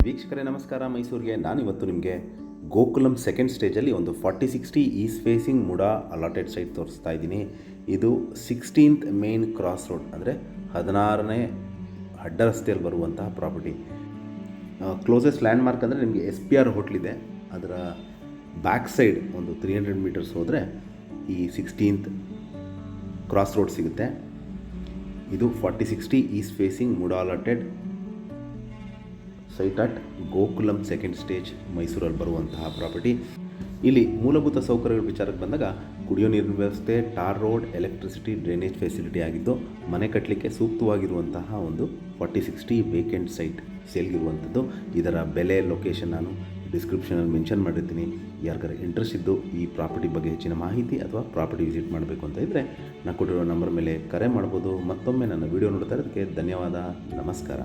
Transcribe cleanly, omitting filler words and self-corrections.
ವೀಕ್ಷಕರೇ ನಮಸ್ಕಾರ. ಮೈಸೂರಿಗೆ ನಾನಿವತ್ತು ನಿಮಗೆ ಗೋಕುಲಂ ಸೆಕೆಂಡ್ ಸ್ಟೇಜಲ್ಲಿ ಒಂದು 4060 East facing MUDA allotted site ತೋರಿಸ್ತಾ ಇದ್ದೀನಿ. ಇದು 16th ಮೇನ್ ಕ್ರಾಸ್ ರೋಡ್ ಅಂದರೆ 16ನೇ ಅಡ್ಡ ರಸ್ತೆಯಲ್ಲಿ ಬರುವಂತಹ ಪ್ರಾಪರ್ಟಿ. ಕ್ಲೋಸೆಸ್ಟ್ ಲ್ಯಾಂಡ್ ಮಾರ್ಕ್ ಅಂದರೆ ನಿಮಗೆ SPR ಹೋಟ್ಲಿದೆ, ಅದರ ಬ್ಯಾಕ್ ಸೈಡ್ ಒಂದು 300 ಮೀಟರ್ಸ್ ಹೋದರೆ ಈ 16th ಕ್ರಾಸ್ ರೋಡ್ ಸಿಗುತ್ತೆ. ಇದು 4060 East facing MUDA allotted site at Gokulam second stage, ಮೈಸೂರಲ್ಲಿ ಬರುವಂತಹ ಪ್ರಾಪರ್ಟಿ. ಇಲ್ಲಿ ಮೂಲಭೂತ ಸೌಕರ್ಯಗಳ ವಿಚಾರಕ್ಕೆ ಬಂದಾಗ ಕುಡಿಯೋ ನೀರಿನ ವ್ಯವಸ್ಥೆ, tar road, electricity, drainage facility ಆಗಿದ್ದು ಮನೆ ಕಟ್ಟಲಿಕ್ಕೆ ಸೂಕ್ತವಾಗಿರುವಂತಹ ಒಂದು 4060 ವೇಕೆಂಟ್ ಸೈಟ್ ಸೇಲ್ಗಿರುವಂಥದ್ದು. ಇದರ ಬೆಲೆ, ಲೊಕೇಶನ್ ನಾನು ಡಿಸ್ಕ್ರಿಪ್ಷನಲ್ಲಿ ಮೆನ್ಷನ್ ಮಾಡಿರ್ತೀನಿ. ಯಾರಿಗಾರ ಇಂಟ್ರೆಸ್ಟ್ ಇದ್ದು ಈ ಪ್ರಾಪರ್ಟಿ ಬಗ್ಗೆ ಹೆಚ್ಚಿನ ಮಾಹಿತಿ ಅಥವಾ ಪ್ರಾಪರ್ಟಿ ವಿಸಿಟ್ ಮಾಡಬೇಕು ಅಂತ ಇದ್ದರೆ ನಾನು ಕೊಟ್ಟಿರೋ ನಂಬರ್ ಮೇಲೆ ಕರೆ ಮಾಡ್ಬೋದು. ಮತ್ತೊಮ್ಮೆ ನನ್ನ ವಿಡಿಯೋ ನೋಡ್ತಾ ಇರೋದಕ್ಕೆ ಧನ್ಯವಾದ. ನಮಸ್ಕಾರ.